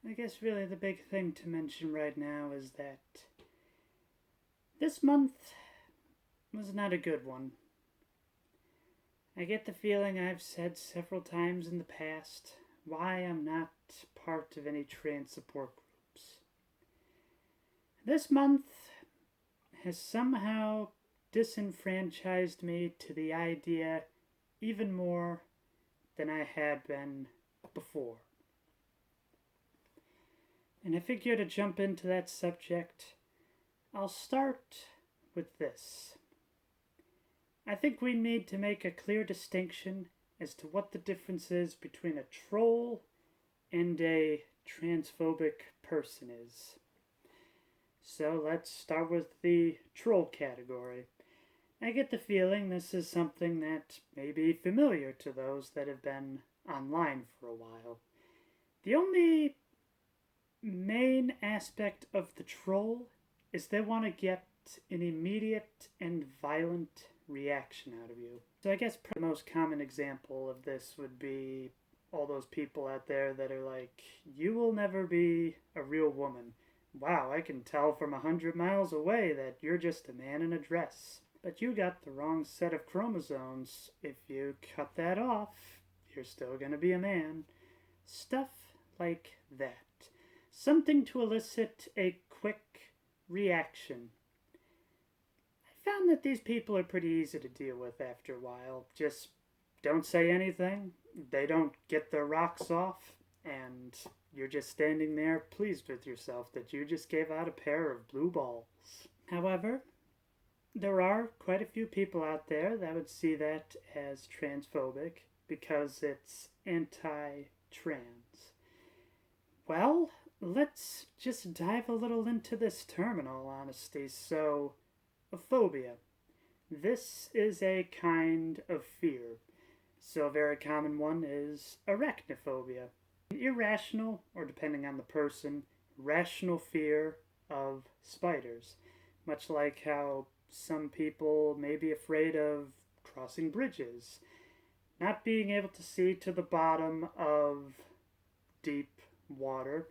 I guess really the big thing to mention right now is that this month was not a good one. I get the feeling I've said several times in the past why I'm not part of any trans support groups. This month has somehow disenfranchised me to the idea even more than I had been before. And I figure to jump into that subject, I'll start with this. I think we need to make a clear distinction as to what the difference is between a troll and a transphobic person is. So let's start with the troll category. I get the feeling this is something that may be familiar to those that have been online for a while. The only main aspect of the troll is they want to get an immediate and violent reaction out of you. So I guess the most common example of this would be all those people out there that are like, you will never be a real woman. Wow, I can tell from 100 miles away that you're just a man in a dress. But you got the wrong set of chromosomes. If you cut that off, you're still gonna be a man. Stuff like that. Something to elicit a quick reaction. I found that these people are pretty easy to deal with after a while. Just don't say anything, they don't get their rocks off, and you're just standing there pleased with yourself that you just gave out a pair of blue balls. However, there are quite a few people out there that would see that as transphobic because it's anti trans. Well, let's just dive a little into this term in all honesty. So, a phobia. This is a kind of fear. So, a very common one is arachnophobia. An irrational, or depending on the person, rational fear of spiders. Much like how some people may be afraid of crossing bridges, not being able to see to the bottom of deep water,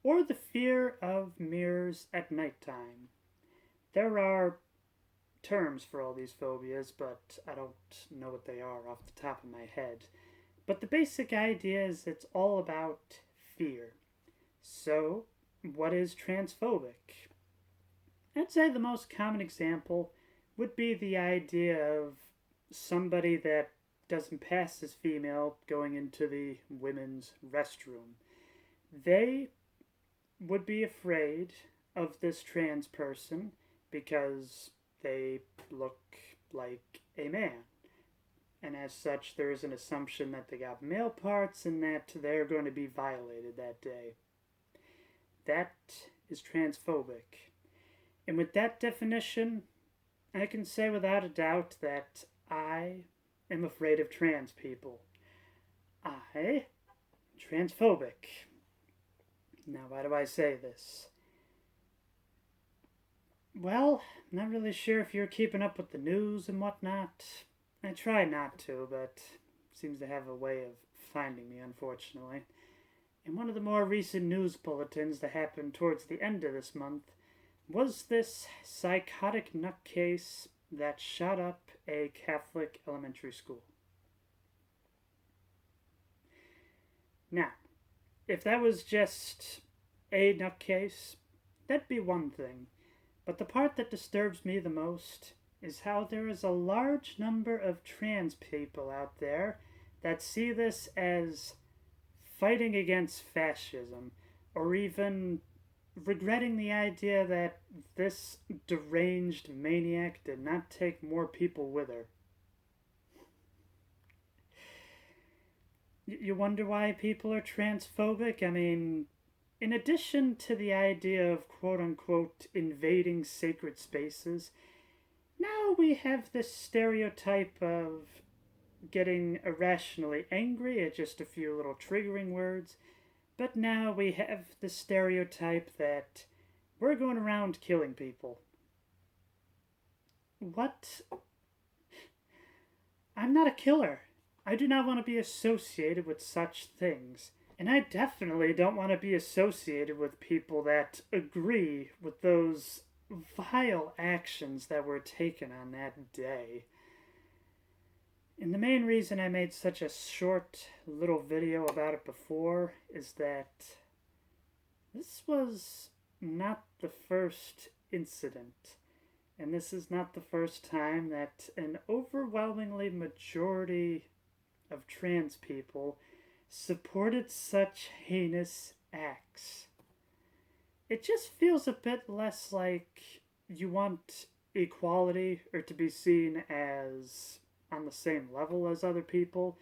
or the fear of mirrors at nighttime. There are terms for all these phobias, but I don't know what they are off the top of my head. But the basic idea is it's all about fear. So, what is transphobic? I'd say the most common example would be the idea of somebody that doesn't pass as female going into the women's restroom. They would be afraid of this trans person because they look like a man. And as such, there is an assumption that they got male parts and that they're going to be violated that day. That is transphobic. And with that definition, I can say without a doubt that I am afraid of trans people. I am transphobic. Now, why do I say this? Well, I'm not really sure if you're keeping up with the news and whatnot. I try not to, but it seems to have a way of finding me, unfortunately. In one of the more recent news bulletins that happened towards the end of this month was this psychotic nutcase that shot up a Catholic elementary school. Now, if that was just a nutcase, that'd be one thing. But the part that disturbs me the most is how there is a large number of trans people out there that see this as fighting against fascism, or even regretting the idea that this deranged maniac did not take more people with her. You wonder why people are transphobic? I mean, in addition to the idea of quote unquote invading sacred spaces, now we have this stereotype of getting irrationally angry at just a few little triggering words. But now we have the stereotype that we're going around killing people. What? I'm not a killer. I do not want to be associated with such things. And I definitely don't want to be associated with people that agree with those vile actions that were taken on that day. And the main reason I made such a short little video about it before is that this was not the first incident. And this is not the first time that an overwhelmingly majority of trans people supported such heinous acts. It just feels a bit less like you want equality or to be seen as on the same level as other people,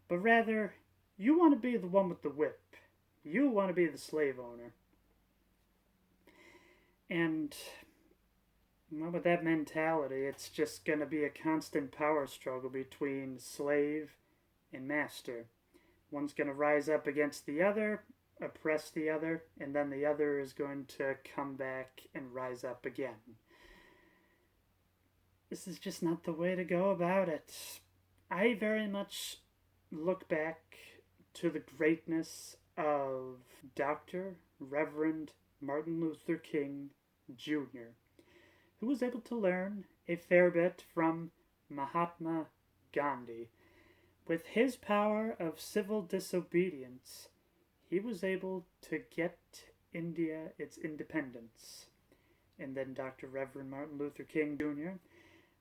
but rather you want to be the one with the whip. You want to be the slave owner. And well, with that mentality, it's just going to be a constant power struggle between slave and master. One's going to rise up against the other, oppress the other, and then the other is going to come back and rise up again. This is just not the way to go about it. I very much look back to the greatness of Dr. Reverend Martin Luther King Jr., who was able to learn a fair bit from Mahatma Gandhi. With his power of civil disobedience, he was able to get India its independence. And then Dr. Reverend Martin Luther King Jr.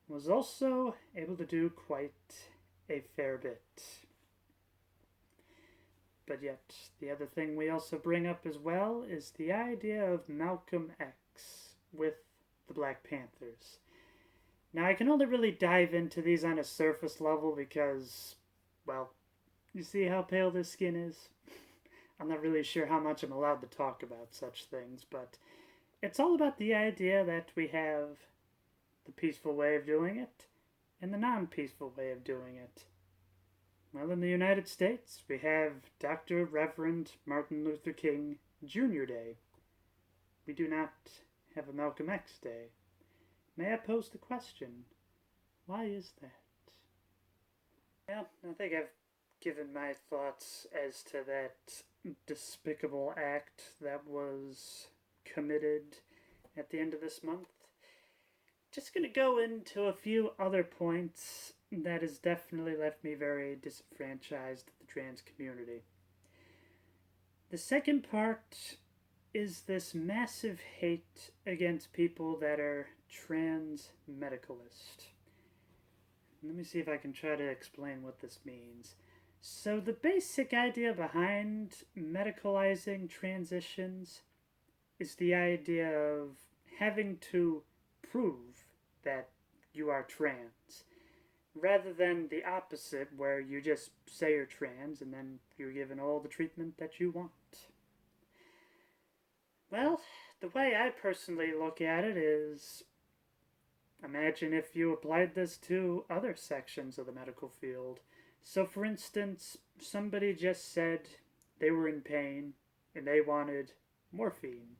was also able to do quite a fair bit. But yet, the other thing we also bring up as well is the idea of Malcolm X with the Black Panthers. Now, I can only really dive into these on a surface level because, well, you see how pale this skin is? I'm not really sure how much I'm allowed to talk about such things, but it's all about the idea that we have the peaceful way of doing it and the non-peaceful way of doing it. Well, in the United States, we have Dr. Reverend Martin Luther King Jr. Day. We do not have a Malcolm X Day. May I pose the question, why is that? Well, I think I've given my thoughts as to that despicable act that was committed at the end of this month. Just going to go into a few other points that has definitely left me very disenfranchised of the trans community. The second part is this massive hate against people that are trans medicalist. Let me see if I can try to explain what this means. So the basic idea behind medicalizing transitions is the idea of having to prove that you are trans, rather than the opposite where you just say you're trans and then you're given all the treatment that you want. Well, the way I personally look at it is, imagine if you applied this to other sections of the medical field. So for instance, somebody just said they were in pain and they wanted morphine.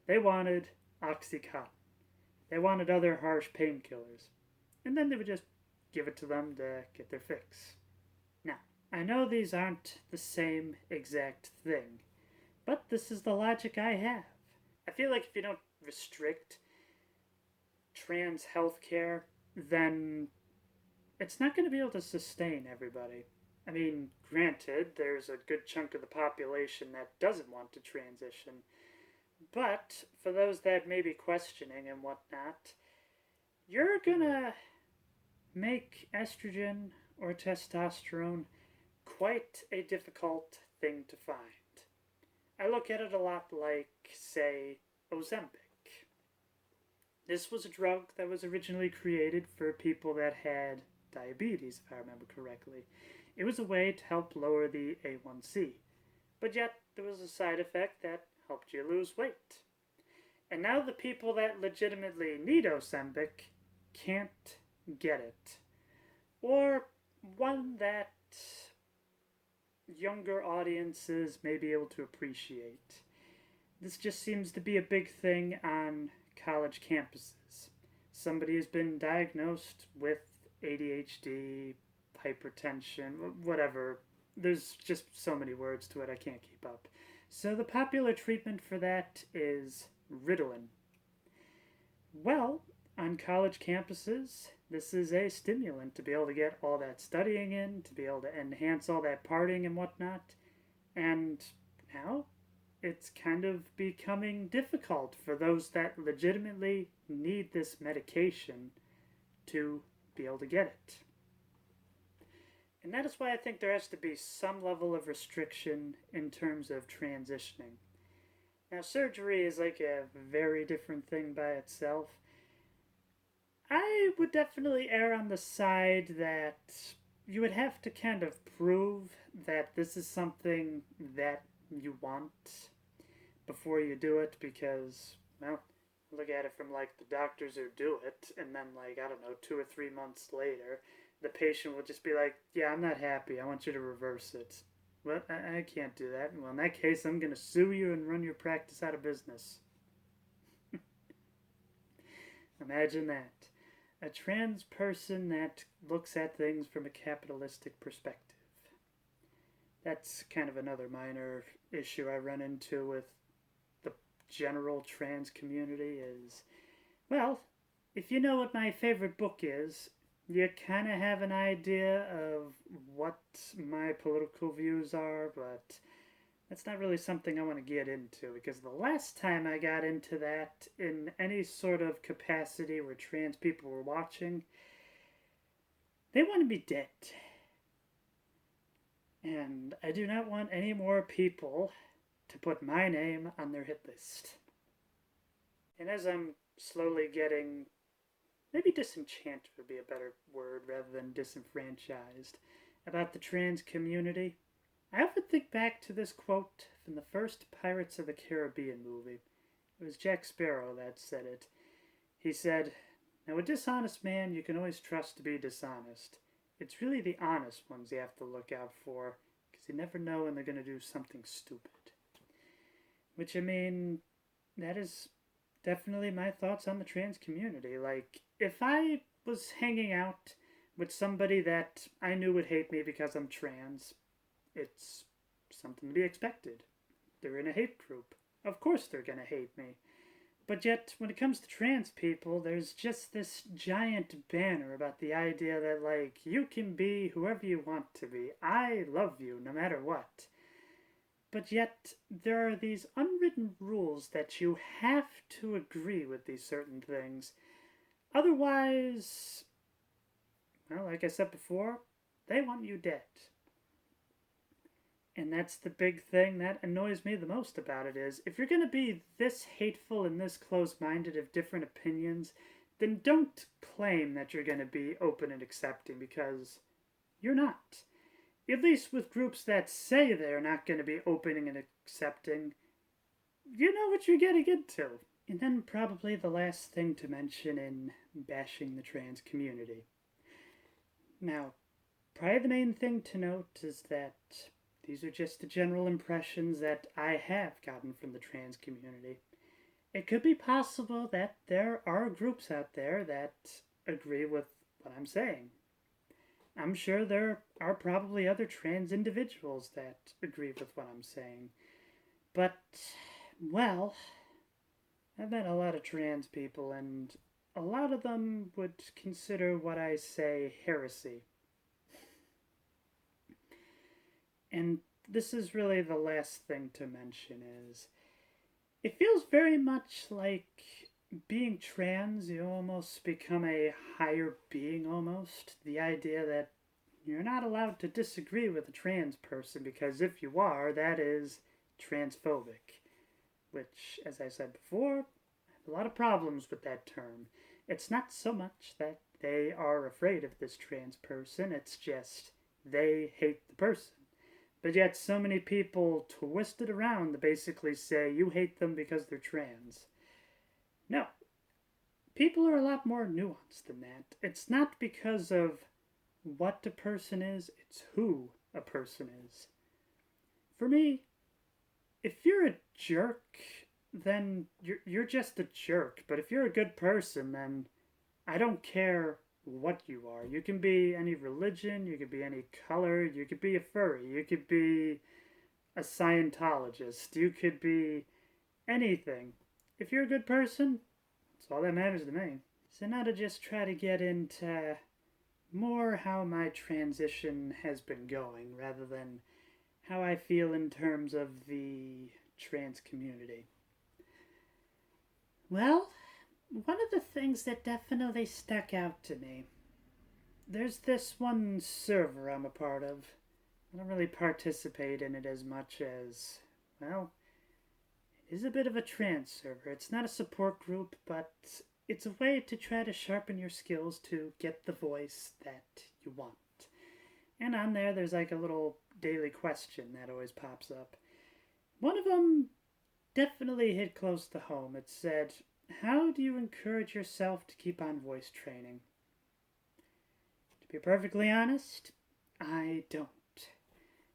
They wanted Oxycontin. They wanted other harsh painkillers. And then they would just give it to them to get their fix. Now, I know these aren't the same exact thing, but this is the logic I have. I feel like if you don't restrict trans healthcare, then it's not going to be able to sustain everybody. I mean, granted, there's a good chunk of the population that doesn't want to transition, but for those that may be questioning and whatnot, you're gonna make estrogen or testosterone quite a difficult thing to find. I look at it a lot like, say, Ozempic. This was a drug that was originally created for people that had diabetes, if I remember correctly. It was a way to help lower the A1C, but yet there was a side effect that helped you lose weight. And now the people that legitimately need Ozempic can't get it. Or one that younger audiences may be able to appreciate. This just seems to be a big thing on college campuses. Somebody has been diagnosed with ADHD, hypertension, whatever there's just so many words to it, I can't keep up. So the popular treatment for that is Ritalin. Well, on college campuses, this is a stimulant to be able to get all that studying in, to be able to enhance all that partying and whatnot. And now it's kind of becoming difficult for those that legitimately need this medication to be able to get it. And that is why I think there has to be some level of restriction in terms of transitioning. Now, surgery is like a very different thing by itself. I would definitely err on the side that you would have to kind of prove that this is something that you want before you do it because, well, look at it from like the doctors who do it, and then, like, I don't know, 2 or 3 months later, the patient will just be like, yeah, I'm not happy. I want you to reverse it. Well, I can't do that. Well, in that case, I'm going to sue you and run your practice out of business. Imagine that. A trans person that looks at things from a capitalistic perspective. That's kind of another minor issue I run into with the general trans community is, well, if you know what my favorite book is, you kind of have an idea of what my political views are, but that's not really something I want to get into because the last time I got into that in any sort of capacity where trans people were watching, they wanted me dead. And I do not want any more people to put my name on their hit list. And as I'm slowly getting, maybe disenchanted would be a better word rather than disenfranchised, about the trans community, I often think back to this quote from the first Pirates of the Caribbean movie. It was Jack Sparrow that said it. He said, now a dishonest man you can always trust to be dishonest. It's really the honest ones you have to look out for, because you never know when they're going to do something stupid. Which, I mean, that is definitely my thoughts on the trans community. Like, if I was hanging out with somebody that I knew would hate me because I'm trans, it's something to be expected. They're in a hate group. Of course they're going to hate me. But yet, when it comes to trans people, there's just this giant banner about the idea that, like, you can be whoever you want to be. I love you no matter what. But yet, there are these unwritten rules that you have to agree with these certain things. Otherwise, well, like I said before, they want you dead. And that's the big thing that annoys me the most about it is, if you're going to be this hateful and this closed-minded of different opinions, then don't claim that you're going to be open and accepting, because you're not. At least with groups that say they're not going to be opening and accepting, you know what you're getting into. And then probably the last thing to mention in bashing the trans community. Now, probably the main thing to note is that these are just the general impressions that I have gotten from the trans community. It could be possible that there are groups out there that agree with what I'm saying. I'm sure there are probably other trans individuals that agree with what I'm saying. But, well, I've met a lot of trans people, and a lot of them would consider what I say heresy. And this is really the last thing to mention is, it feels very much like being trans, you almost become a higher being almost. The idea that you're not allowed to disagree with a trans person because if you are, that is transphobic. Which, as I said before, I have a lot of problems with that term. It's not so much that they are afraid of this trans person, it's just they hate the person. But yet so many people twist it around to basically say you hate them because they're trans. No. People are a lot more nuanced than that. It's not because of what a person is, it's who a person is. For me, if you're a jerk, then you're just a jerk. But if you're a good person, then I don't care what you are. You can be any religion, you could be any color, you could be a furry, you could be a Scientologist, you could be anything. If you're a good person, that's all that matters to me. So now to just try to get into more how my transition has been going rather than how I feel in terms of the trans community. Well, one of the things that definitely stuck out to me, there's this one server I'm a part of. I don't really participate in it as much as, well, it is a bit of a trans server. It's not a support group, but it's a way to try to sharpen your skills to get the voice that you want. And on there's like a little daily question that always pops up. One of them definitely hit close to home. It said, how do you encourage yourself to keep on voice training? To be perfectly honest, I don't.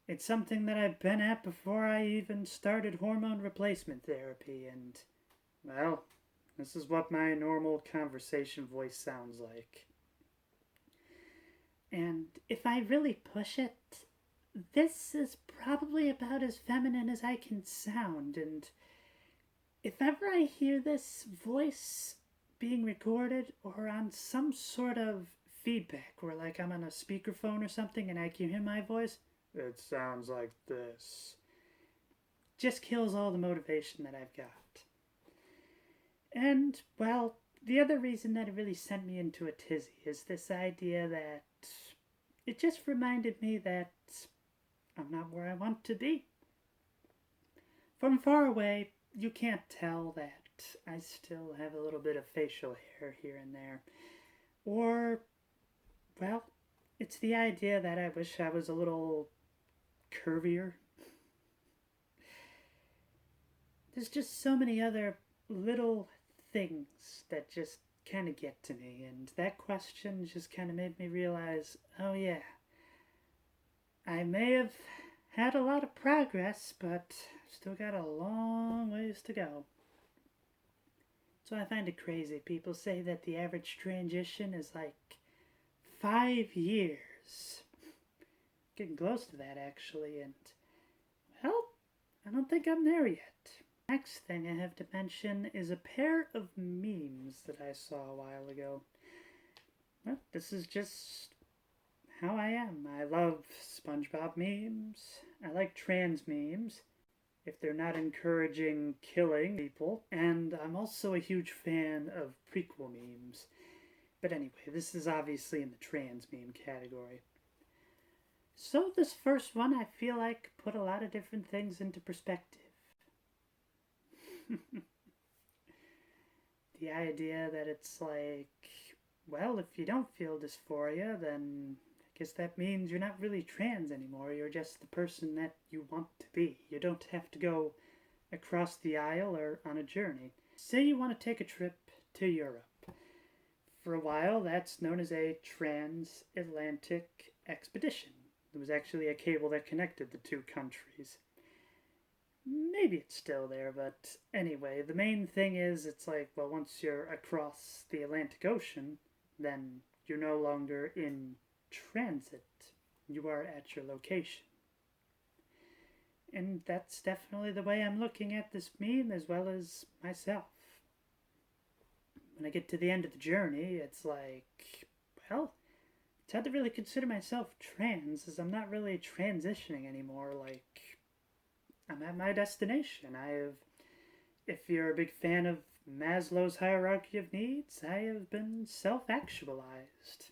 It's something that I've been at before I even started hormone replacement therapy, and, well, this is what my normal conversation voice sounds like. And if I really push it, this is probably about as feminine as I can sound, and if ever I hear this voice being recorded or on some sort of feedback where like I'm on a speakerphone or something and I can hear my voice, it sounds like this. Just kills all the motivation that I've got. And, well, the other reason that it really sent me into a tizzy is this idea that it just reminded me that I'm not where I want to be. From far away, you can't tell that I still have a little bit of facial hair here and there. Or, well, it's the idea that I wish I was a little curvier. There's just so many other little things that just kind of get to me, and that question just kind of made me realize, oh yeah, I may have had a lot of progress, but still got a long ways to go. So I find it crazy. People say that the average transition is like 5 years. Getting close to that, actually, and, well, I don't think I'm there yet. Next thing I have to mention is a pair of memes that I saw a while ago. Well, this is just how I am. I love SpongeBob memes. I like trans memes, if they're not encouraging killing people. And I'm also a huge fan of prequel memes. But anyway, this is obviously in the trans meme category. So this first one, I feel like, put a lot of different things into perspective. The idea that it's like, well, if you don't feel dysphoria, then I guess that means you're not really trans anymore. You're just the person that you want to be. You don't have to go across the aisle or on a journey. Say you want to take a trip to Europe. For a while, that's known as a transatlantic expedition. There was actually a cable that connected the two countries. Maybe it's still there, but anyway, the main thing is it's like, well, once you're across the Atlantic Ocean, then you're no longer in transit. You are at your location. And that's definitely the way I'm looking at this meme as well as myself. When I get to the end of the journey, it's like, well, it's hard to really consider myself trans as I'm not really transitioning anymore. Like, I'm at my destination. If you're a big fan of Maslow's hierarchy of needs, I have been self-actualized.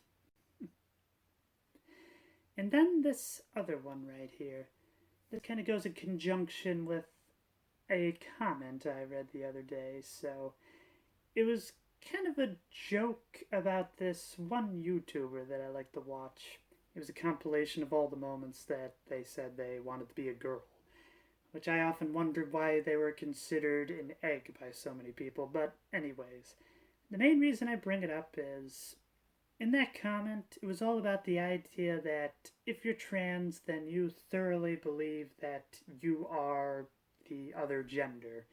And then this other one right here. This kind of goes in conjunction with a comment I read the other day. So it was kind of a joke about this one YouTuber that I like to watch. It was a compilation of all the moments that they said they wanted to be a girl, which I often wondered why they were considered an egg by so many people. But anyways, the main reason I bring it up is, in that comment, it was all about the idea that if you're trans, then you thoroughly believe that you are the other gender.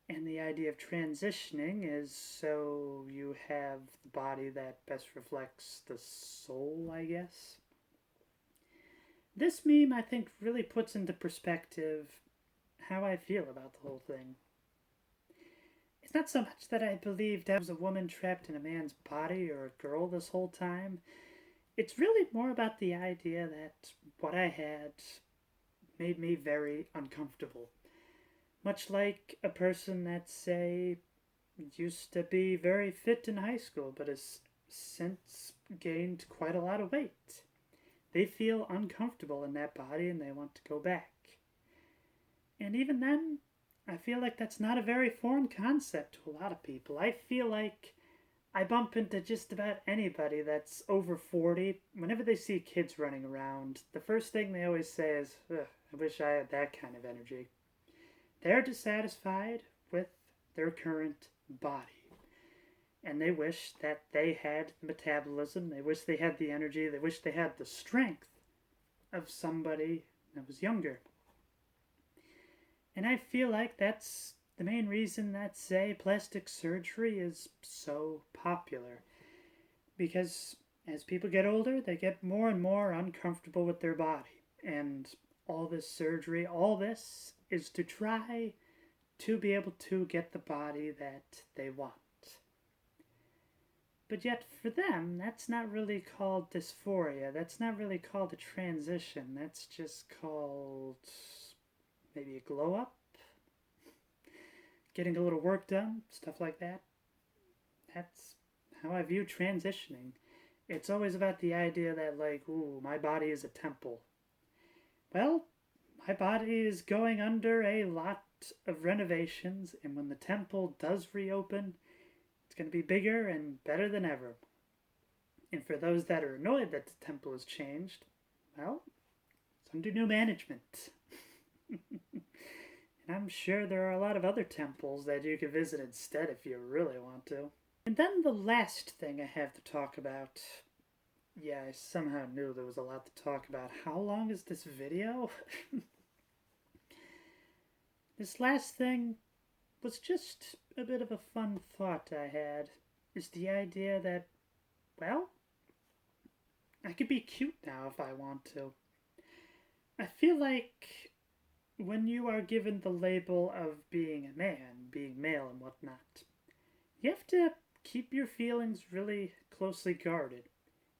And the idea of transitioning is so you have the body that best reflects the soul, I guess. This meme, I think, really puts into perspective how I feel about the whole thing. It's not so much that I believed I was a woman trapped in a man's body or a girl this whole time. It's really more about the idea that what I had made me very uncomfortable. Much like a person that, say, used to be very fit in high school but has since gained quite a lot of weight. They feel uncomfortable in that body and they want to go back. And even then, I feel like that's not a very foreign concept to a lot of people. I feel like I bump into just about anybody that's over 40. Whenever they see kids running around, the first thing they always say is, ugh, I wish I had that kind of energy. They're dissatisfied with their current body. And they wish that they had metabolism, they wish they had the energy, they wish they had the strength of somebody that was younger. And I feel like that's the main reason that, say, plastic surgery is so popular. Because as people get older, they get more and more uncomfortable with their body. And all this surgery, all this is to try to be able to get the body that they want. But yet, for them, that's not really called dysphoria. That's not really called a transition. That's just called maybe a glow up, getting a little work done, stuff like that. That's how I view transitioning. It's always about the idea that, like, ooh, my body is a temple. Well, my body is going under a lot of renovations, and when the temple does reopen, it's going to be bigger and better than ever. And for those that are annoyed that the temple has changed, well, it's under new management. And I'm sure there are a lot of other temples that you could visit instead if you really want to. And then the last thing I have to talk about. Yeah, I somehow knew there was a lot to talk about. How long is this video? This last thing was just a bit of a fun thought I had. Is the idea that, well, I could be cute now if I want to. I feel like when you are given the label of being a man, being male and whatnot, you have to keep your feelings really closely guarded.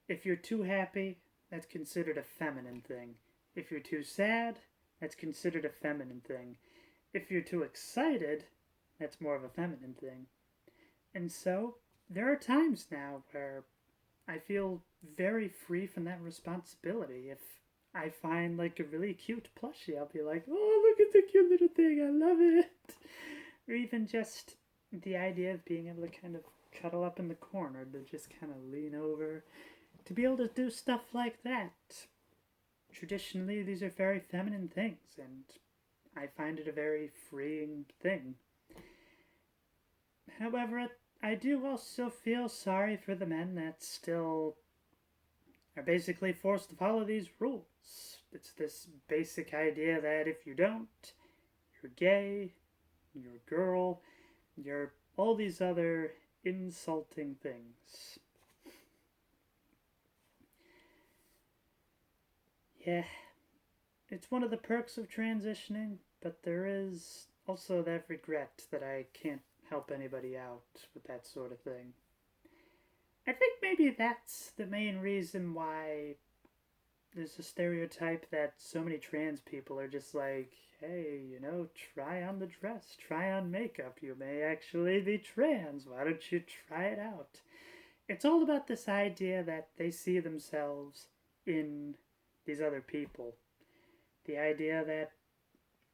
If you're too happy, that's considered a feminine thing. If you're too sad, that's considered a feminine thing. If you're too excited, that's more of a feminine thing. And so, there are times now where I feel very free from that responsibility. If I find like a really cute plushie, I'll be like, oh, look at the cute little thing, I love it. Or even just the idea of being able to kind of cuddle up in the corner, to just kind of lean over, to be able to do stuff like that. Traditionally, these are very feminine things, and I find it a very freeing thing. However, I do also feel sorry for the men that still are basically forced to follow these rules. It's this basic idea that if you don't, you're gay, you're a girl, you're all these other insulting things. Yeah, it's one of the perks of transitioning, but there is also that regret that I can't help anybody out with that sort of thing. I think maybe that's the main reason why there's a stereotype that so many trans people are just like, hey, try on the dress, try on makeup, you may actually be trans, why don't you try it out? It's all about this idea that they see themselves in these other people. The idea that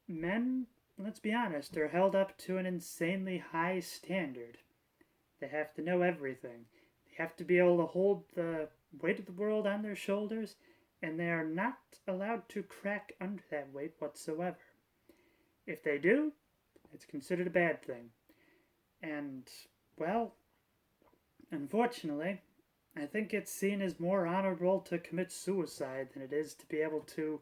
men, let's be honest, are held up to an insanely high standard. They have to know everything. They have to be able to hold the weight of the world on their shoulders, and they are not allowed to crack under that weight whatsoever. If they do, it's considered a bad thing. And, well, unfortunately, I think it's seen as more honorable to commit suicide than it is to be able to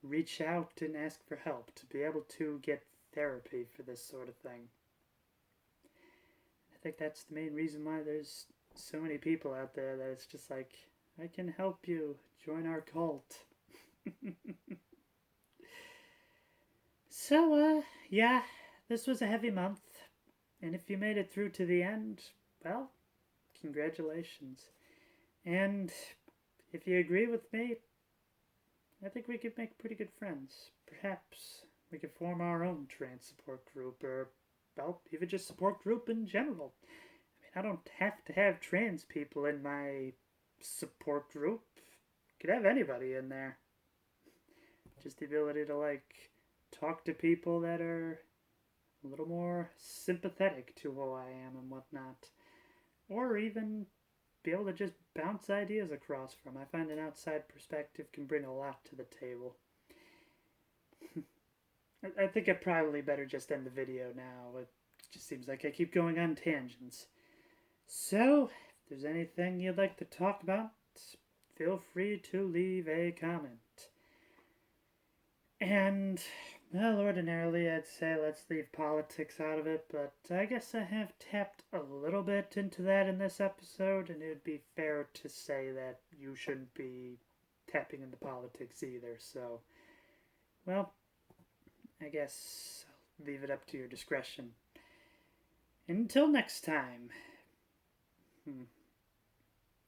reach out and ask for help, to be able to get therapy for this sort of thing. think that's the main reason why there's so many people out there that it's just like, I can help you. Join our cult. So, yeah, this was a heavy month. And if you made it through to the end, well, congratulations. And if you agree with me, I think we could make pretty good friends. Perhaps we could form our own trans support group, or, well, even just support group in general. I mean, I don't have to have trans people in my support group. Could have anybody in there. Just the ability to, like, talk to people that are a little more sympathetic to who I am and whatnot. Or even be able to just bounce ideas across from. I find an outside perspective can bring a lot to the table. I think I probably better just end the video now. It just seems like I keep going on tangents. So, if there's anything you'd like to talk about, feel free to leave a comment. And, well, ordinarily I'd say let's leave politics out of it, but I guess I have tapped a little bit into that in this episode, and it would be fair to say that you shouldn't be tapping into politics either, so, well, I guess I'll leave it up to your discretion. Until next time.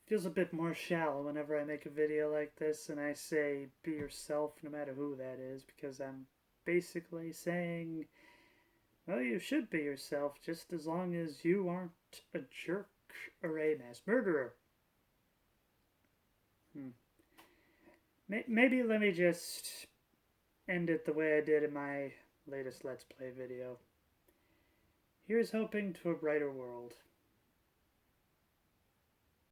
Feels a bit more shallow whenever I make a video like this and I say be yourself no matter who that is, because I'm basically saying, well, you should be yourself just as long as you aren't a jerk or a mass murderer. Maybe let me just end it the way I did in my latest Let's Play video. Here's hoping to a brighter world.